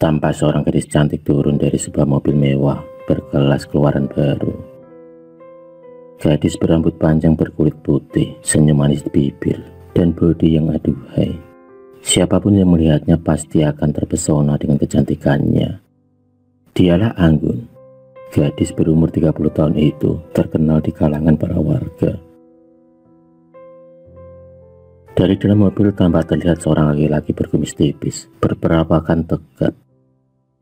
Tampak seorang gadis cantik turun dari sebuah mobil mewah berkelas keluaran baru. Gadis berambut panjang berkulit putih, senyum manis di bibir, dan bodi yang aduhai. Siapapun yang melihatnya pasti akan terpesona dengan kecantikannya. Dialah Anggun. Gadis berumur 30 tahun itu terkenal di kalangan para warga. Dari dalam mobil tampak terlihat seorang laki-laki berkumis tipis, berperawakan tegap,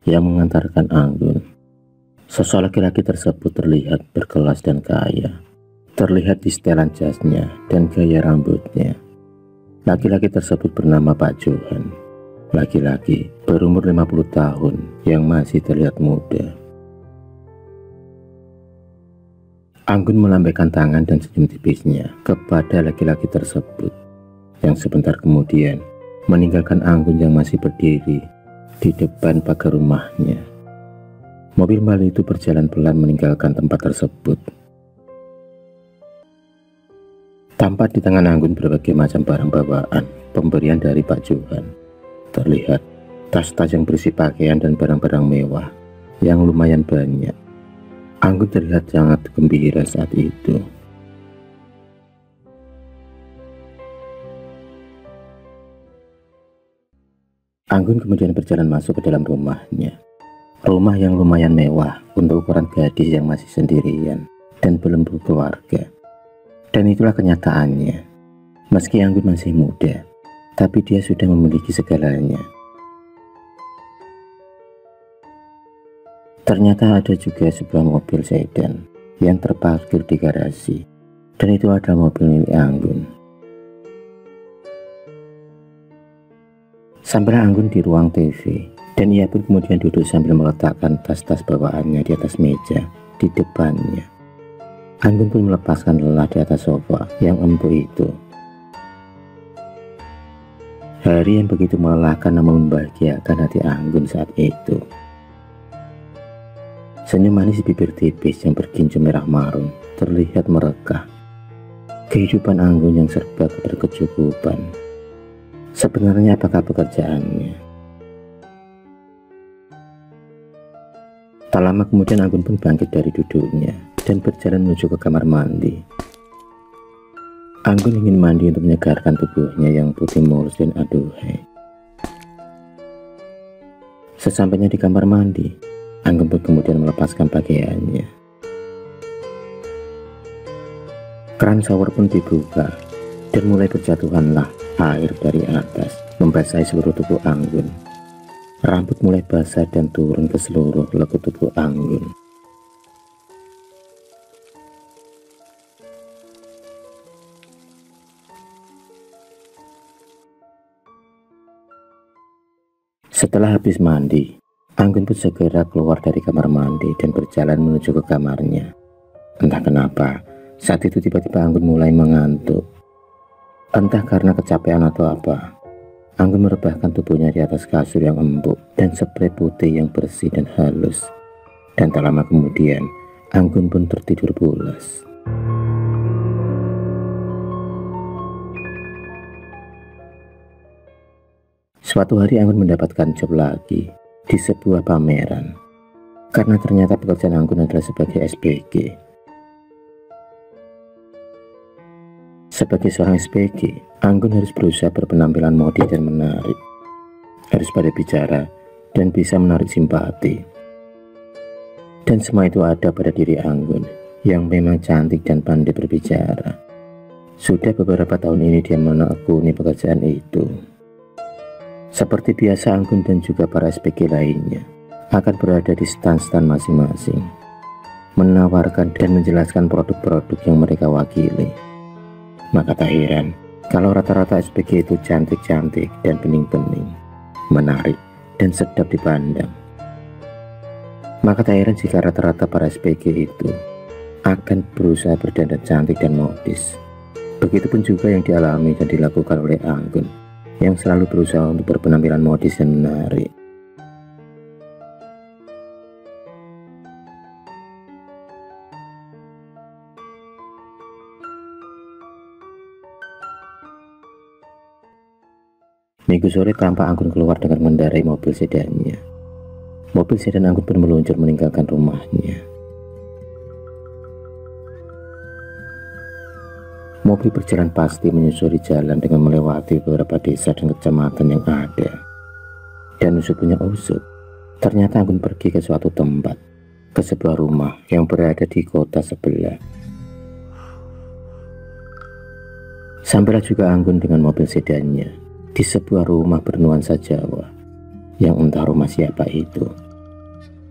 yang mengantarkan Anggun. Sosok laki-laki tersebut terlihat berkelas dan kaya. Terlihat di setelan jasnya dan gaya rambutnya. Laki-laki tersebut bernama Pak Johan. Laki-laki berumur 50 tahun yang masih terlihat muda. Anggun melambaikan tangan dan senyum tipisnya kepada laki-laki tersebut, yang sebentar kemudian meninggalkan Anggun yang masih berdiri di depan pagar rumahnya. Mobil Mali itu berjalan pelan meninggalkan tempat tersebut. Tampak di tangan Anggun berbagai macam barang bawaan pemberian dari Pak Johan. Terlihat tas-tas yang berisi pakaian dan barang-barang mewah yang lumayan banyak. Anggun terlihat sangat gembira saat itu. Anggun kemudian berjalan masuk ke dalam rumahnya. Rumah yang lumayan mewah untuk ukuran gadis yang masih sendirian dan belum berkeluarga. Dan itulah kenyataannya. Meski Anggun masih muda, tapi dia sudah memiliki segalanya. Ternyata ada juga sebuah mobil sedan yang terparkir di garasi, dan itu adalah mobil milik Anggun. Sampailah Anggun di ruang TV, dan ia pun kemudian duduk sambil meletakkan tas-tas bawaannya di atas meja di depannya. Anggun pun melepaskan lelah di atas sofa yang empuk itu. Hari yang begitu melelahkan namun membahagiakan hati Anggun saat itu. Senyum manis di bibir tipis yang berginjal merah marun terlihat merekah. Kehidupan Anggun yang serba berkecukupan. Sebenarnya apakah pekerjaannya? Tak lama kemudian Anggun pun bangkit dari duduknya dan berjalan menuju ke kamar mandi. Anggun ingin mandi untuk menyegarkan tubuhnya yang putih mulus dan aduhai. Sesampainya di kamar mandi, Anggun pun kemudian melepaskan pakaiannya. Keran shower pun dibuka dan mulai berjatuhanlah air dari atas membasahi seluruh tubuh Anggun. Rambut mulai basah dan turun ke seluruh lekuk tubuh Anggun. Setelah habis mandi, Anggun pun segera keluar dari kamar mandi dan berjalan menuju ke kamarnya. Entah kenapa, saat itu tiba-tiba Anggun mulai mengantuk. Entah karena kecapean atau apa, Anggun merebahkan tubuhnya di atas kasur yang empuk dan spray putih yang bersih dan halus. Dan tak lama kemudian, Anggun pun tertidur pulas. Suatu hari Anggun mendapatkan job lagi di sebuah pameran. Karena ternyata pekerjaan Anggun adalah sebagai SPG. Sebagai seorang SPG, Anggun harus berusaha berpenampilan modis dan menarik. Harus pandai bicara dan bisa menarik simpati. Dan semua itu ada pada diri Anggun yang memang cantik dan pandai berbicara. Sudah beberapa tahun ini dia menekuni pekerjaan itu. Seperti biasa, Anggun dan juga para SPG lainnya akan berada di stand-stand masing-masing, menawarkan dan menjelaskan produk-produk yang mereka wakili. Maka tak heran kalau rata-rata SPG itu cantik-cantik dan bening-bening, menarik dan sedap dipandang. Maka tak heran jika rata-rata para SPG itu akan berusaha berdandan cantik dan modis. Begitupun juga yang dialami dan dilakukan oleh Anggun yang selalu berusaha untuk berpenampilan modis dan menarik. Minggu sore tampak Anggun keluar dengan mengendarai mobil sedannya. mobil sedan Anggun pun meluncur meninggalkan rumahnya. Mobil berjalan pasti menyusuri jalan dengan melewati beberapa desa dan kecamatan yang ada. Dan usut punya usut, ternyata Anggun pergi ke suatu tempat, ke sebuah rumah yang berada di kota sebelah. Sampailah juga Anggun dengan mobil sedannya di sebuah rumah bernuansa Jawa, yang entah rumah siapa itu.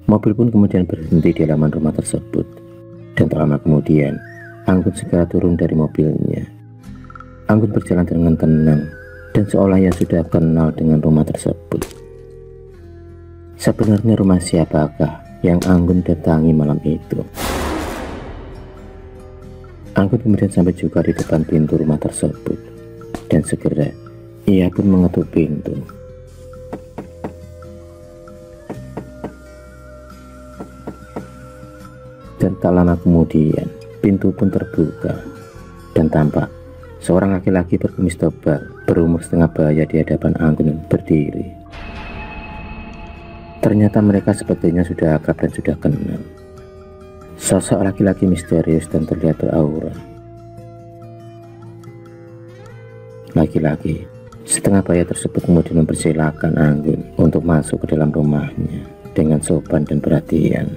Mobil pun kemudian berhenti di halaman rumah tersebut, dan tak lama kemudian Anggun segera turun dari mobilnya. Anggun berjalan dengan tenang dan seolah ia sudah kenal dengan rumah tersebut. Sebenarnya rumah siapakah yang Anggun datangi malam itu? Anggun kemudian sampai juga di depan pintu rumah tersebut, dan segera ia pun mengetuk pintu. Dan tak lama kemudian pintu pun terbuka, dan tampak seorang laki-laki berkumis tebal berumur setengah baya di hadapan Anggun berdiri. Ternyata mereka sepertinya sudah akrab dan sudah kenal. Sosok laki-laki misterius dan terlihat beraura. Laki-laki setengah baya tersebut kemudian mempersilahkan Anggun untuk masuk ke dalam rumahnya dengan sopan dan perhatian.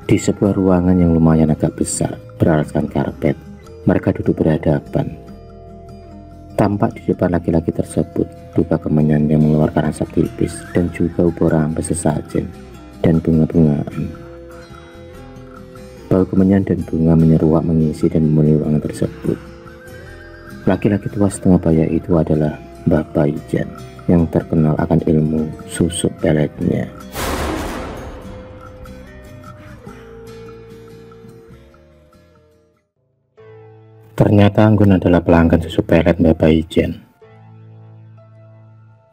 Di sebuah ruangan yang lumayan agak besar, beralaskan karpet, mereka duduk berhadapan. Tampak di depan laki-laki tersebut luka kemenyan yang mengeluarkan asap tipis dan juga ubur rampai sesajen dan bunga-bungaan. Bau kemenyan dan bunga menyeruak mengisi dan memenuhi ruangan tersebut. Laki-laki tua setengah baya itu adalah Mbah Baijan yang terkenal akan ilmu susuk peletnya. Ternyata Anggun adalah pelanggan susu pelet Mbak Baijan.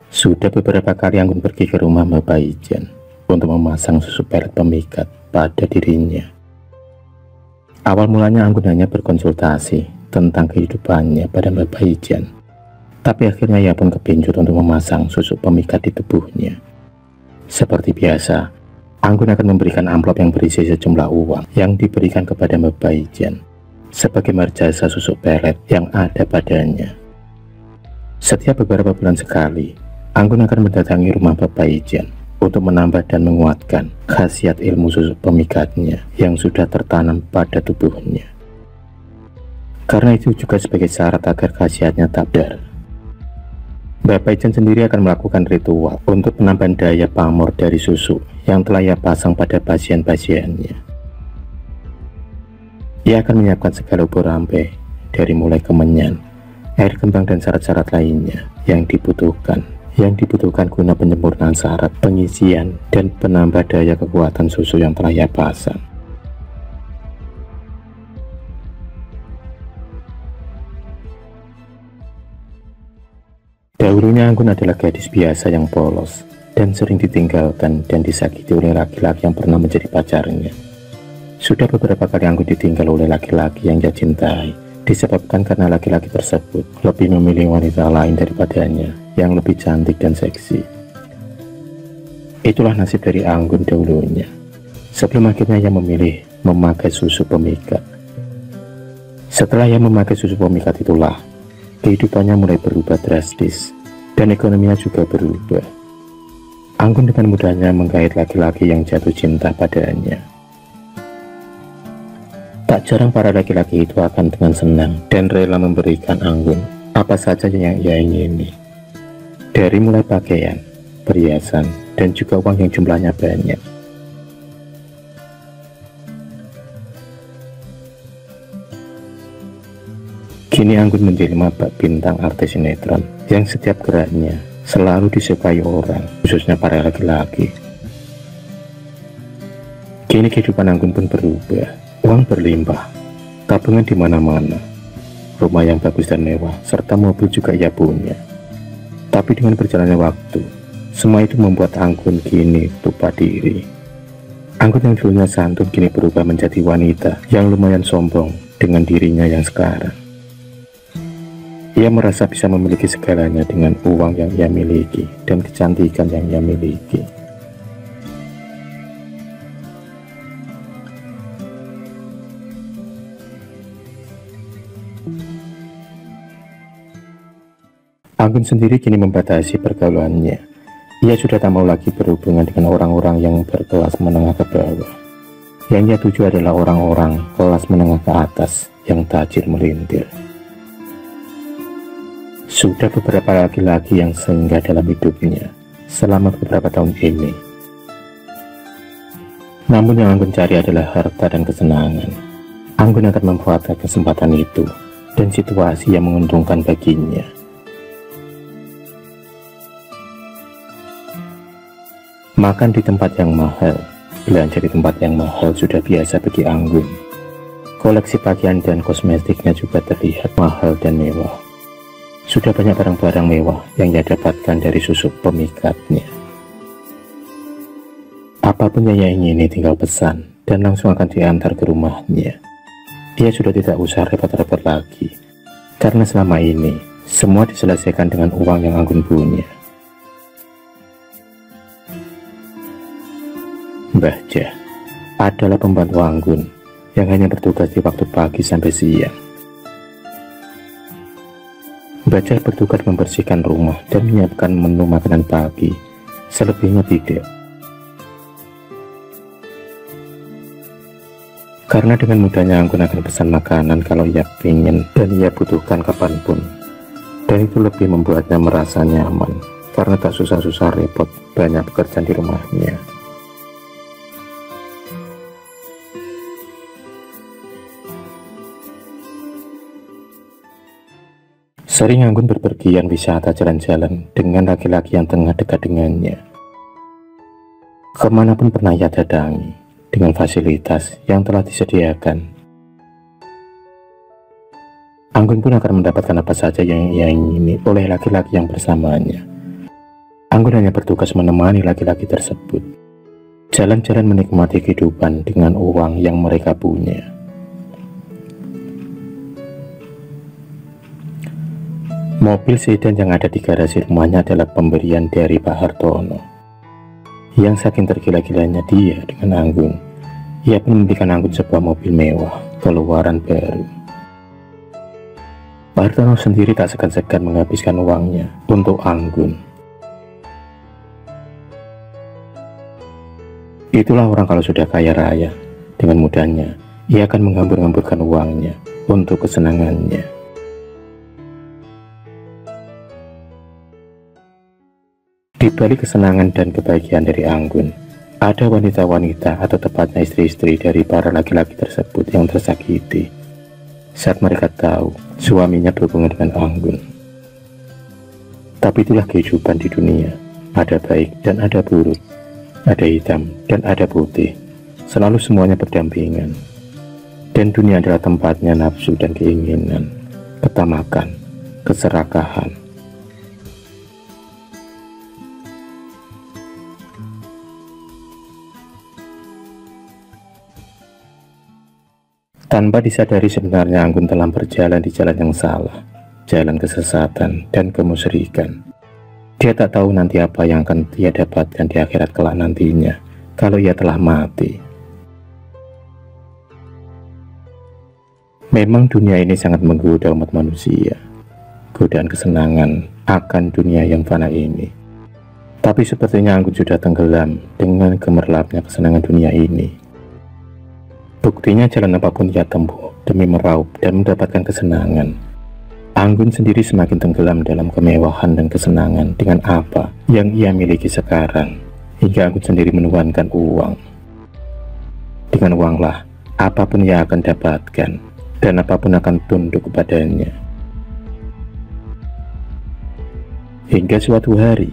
Sudah beberapa kali Anggun pergi ke rumah Mbak Baijan untuk memasang susu pelet pemikat pada dirinya. Awal mulanya Anggun hanya berkonsultasi tentang kehidupannya pada Mbak Baijan, tapi akhirnya ia pun kepincut untuk memasang susu pemikat di tubuhnya. Seperti biasa, Anggun akan memberikan amplop yang berisi sejumlah uang yang diberikan kepada Mbak Baijan sebagai jasa susuk pelet yang ada padanya. Setiap beberapa bulan sekali, Anggun akan mendatangi rumah Mbak Baijan untuk menambah dan menguatkan khasiat ilmu susuk pemikatnya yang sudah tertanam pada tubuhnya. Karena itu juga sebagai syarat agar khasiatnya tabdar. Mbak Baijan sendiri akan melakukan ritual untuk penambahan daya pamor dari susu yang telah ia pasang pada pasien-pasiennya. Ia akan menyiapkan segala ubur rampai, dari mulai kemenyan, air kembang dan syarat-syarat lainnya yang dibutuhkan guna penyempurnaan syarat pengisian dan penambah daya kekuatan susu yang telah ia pasang. Dahulunya Anggun adalah gadis biasa yang polos dan sering ditinggalkan dan disakiti oleh laki-laki yang pernah menjadi pacarnya. Sudah beberapa kali Anggun ditinggal oleh laki-laki yang ia cintai, disebabkan karena laki-laki tersebut lebih memilih wanita lain daripadanya yang lebih cantik dan seksi. Itulah nasib dari Anggun dahulunya, sebelum akhirnya ia memilih memakai susu pemikat. Setelah ia memakai susu pemikat itulah, kehidupannya mulai berubah drastis, dan ekonominya juga berubah. Anggun dengan mudahnya menggait laki-laki yang jatuh cinta padanya. Tak jarang para laki-laki itu akan dengan senang dan rela memberikan Anggun apa saja yang ia ingini. Dari mulai pakaian, perhiasan, dan juga uang yang jumlahnya banyak. Kini Anggun menjadi mabak bintang artis sinetron yang setiap geraknya selalu disukai orang, khususnya para laki-laki. Kini kehidupan Anggun pun berubah. Uang berlimpah, tabungan di mana-mana, rumah yang bagus dan mewah, serta mobil juga ia punya. Tapi dengan berjalannya waktu, semua itu membuat Anggun kini lupa diri. Anggun yang dulunya santun kini berubah menjadi wanita yang lumayan sombong dengan dirinya yang sekarang. Ia merasa bisa memiliki segalanya dengan uang yang ia miliki dan kecantikan yang ia miliki. Anggun sendiri kini membatasi pergaulannya. Ia sudah tak mau lagi berhubungan dengan orang-orang yang berkelas menengah ke bawah. Yang ia tuju adalah orang-orang kelas menengah ke atas yang tajir melintir. Sudah beberapa laki-laki yang singgah dalam hidupnya selama beberapa tahun ini. Namun yang Anggun cari adalah harta dan kesenangan. Anggun akan memanfaatkan kesempatan itu dan situasi yang menguntungkan baginya. Makan di tempat yang mahal, belanja di tempat yang mahal sudah biasa bagi Anggun. Koleksi pakaian dan kosmetiknya juga terlihat mahal dan mewah. Sudah banyak barang-barang mewah yang ia dapatkan dari susuk pemikatnya. Apapun yang ia ingini tinggal pesan dan langsung akan diantar ke rumahnya. Ia sudah tidak usah repot-repot lagi, karena selama ini semua diselesaikan dengan uang yang Anggun punya. Mbah Jah adalah pembantu Anggun yang hanya bertugas di waktu pagi sampai siang. Mbah Jah bertugas membersihkan rumah dan menyiapkan menu makanan pagi, selebihnya tidak. Karena dengan mudahnya Anggun akan pesan makanan kalau ia ingin dan ia butuhkan kapanpun. Dan itu lebih membuatnya merasa nyaman, karena tak susah-susah repot banyak pekerjaan di rumahnya. Sering Anggun berpergian wisata jalan-jalan dengan laki-laki yang tengah dekat dengannya. Kemanapun pernah ia datangi dengan fasilitas yang telah disediakan. Anggun pun akan mendapatkan apa saja yang ia ingini oleh laki-laki yang bersamanya. Anggun hanya bertugas menemani laki-laki tersebut, jalan-jalan menikmati kehidupan dengan uang yang mereka punya. Mobil sedan yang ada di garasi rumahnya adalah pemberian dari Pak Hartono. Yang saking tergila-gilanya dia dengan Anggun, ia pun memberikan Anggun sebuah mobil mewah, keluaran baru. Pak Hartono sendiri tak segan-segan menghabiskan uangnya untuk Anggun. Itulah orang kalau sudah kaya raya, dengan mudahnya ia akan menghambur-hamburkan uangnya untuk kesenangannya. Di balik kesenangan dan kebahagiaan dari Anggun, ada wanita-wanita atau tepatnya istri-istri dari para laki-laki tersebut yang tersakiti saat mereka tahu suaminya berhubungan dengan Anggun. Tapi itulah kehidupan di dunia, ada baik dan ada buruk, ada hitam dan ada putih, selalu semuanya berdampingan. Dan dunia adalah tempatnya nafsu dan keinginan, ketamakan, keserakahan. Tanpa disadari sebenarnya Anggun telah berjalan di jalan yang salah, jalan kesesatan dan kemusyrikan. Dia tak tahu nanti apa yang akan dia dapatkan di akhirat kelak nantinya kalau ia telah mati. Memang dunia ini sangat menggoda umat manusia, godaan kesenangan akan dunia yang fana ini. Tapi sepertinya Anggun sudah tenggelam dengan gemerlapnya kesenangan dunia ini. Buktinya jalan apapun ia tempuh demi meraup dan mendapatkan kesenangan, Anggun sendiri semakin tenggelam dalam kemewahan dan kesenangan dengan apa yang ia miliki sekarang, hingga Anggun sendiri menuankan uang. Dengan uanglah apapun ia akan dapatkan dan apapun akan tunduk kepadanya. Hingga suatu hari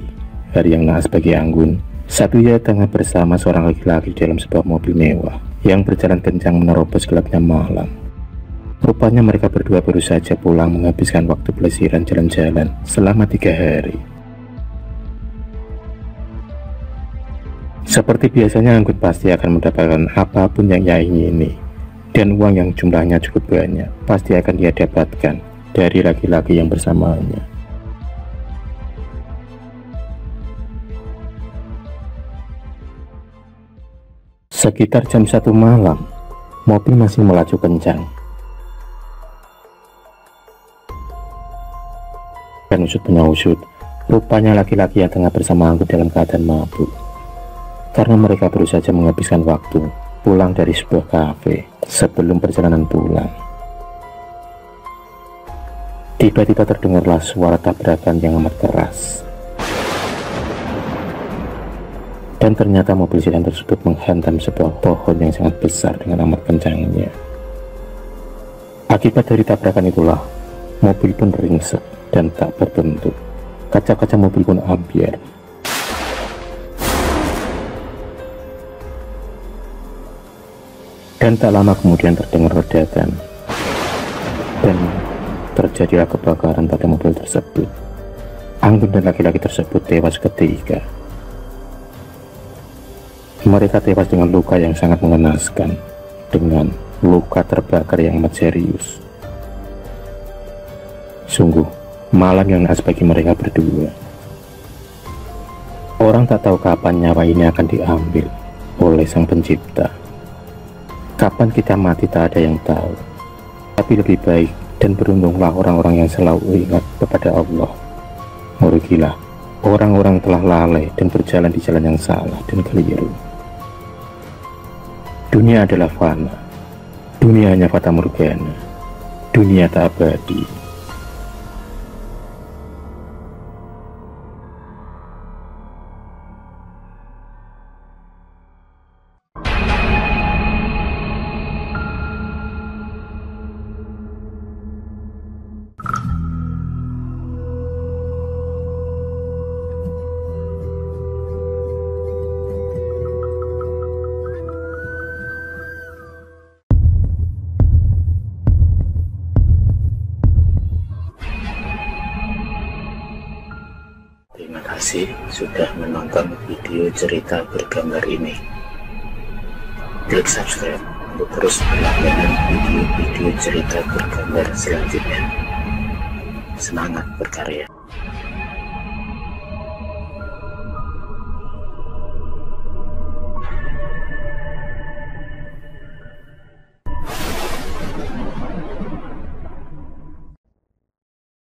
yang naas bagi Anggun, saat ia tengah bersama seorang laki-laki dalam sebuah mobil mewah yang berjalan kencang menerobos gelapnya malam. Rupanya mereka berdua baru saja pulang menghabiskan waktu pelesiran jalan-jalan selama 3 hari. Seperti biasanya Anggun pasti akan mendapatkan apapun yang ia ingini, dan uang yang jumlahnya cukup banyak pasti akan dia dapatkan dari laki-laki yang bersamanya. Sekitar jam 1 malam, mobil masih melaju kencang. Dan usut-penyusut, rupanya laki-laki yang tengah bersama Anggun dalam keadaan mabuk. Karena mereka baru saja menghabiskan waktu pulang dari sebuah kafe sebelum perjalanan pulang. Tiba-tiba terdengarlah suara tabrakan yang amat keras. Dan ternyata mobil sedan tersebut menghantam sebuah pohon yang sangat besar dengan amat kencangnya. Akibat dari tabrakan itulah, mobil pun ringsek dan tak berbentuk. Kaca-kaca mobil pun ambyar. Dan tak lama kemudian terdengar ledakan. Dan terjadilah kebakaran pada mobil tersebut. Anggun dan laki-laki tersebut tewas ketika. Mereka tewas dengan luka yang sangat mengenaskan, dengan luka terbakar yang amat serius. Sungguh, malam yang naas bagi mereka berdua. Orang tak tahu kapan nyawa ini akan diambil oleh Sang Pencipta. Kapan kita mati tak ada yang tahu. Tapi lebih baik dan beruntunglah orang-orang yang selalu ingat kepada Allah. Merugilah orang-orang telah lalai dan berjalan di jalan yang salah dan keliru. Dunia adalah fana, dunia hanya fata morgana, dunia tak abadi. Terima kasih sudah menonton video cerita bergambar ini. Klik subscribe untuk terus berlangganan video-video cerita bergambar selanjutnya. Semangat berkarya.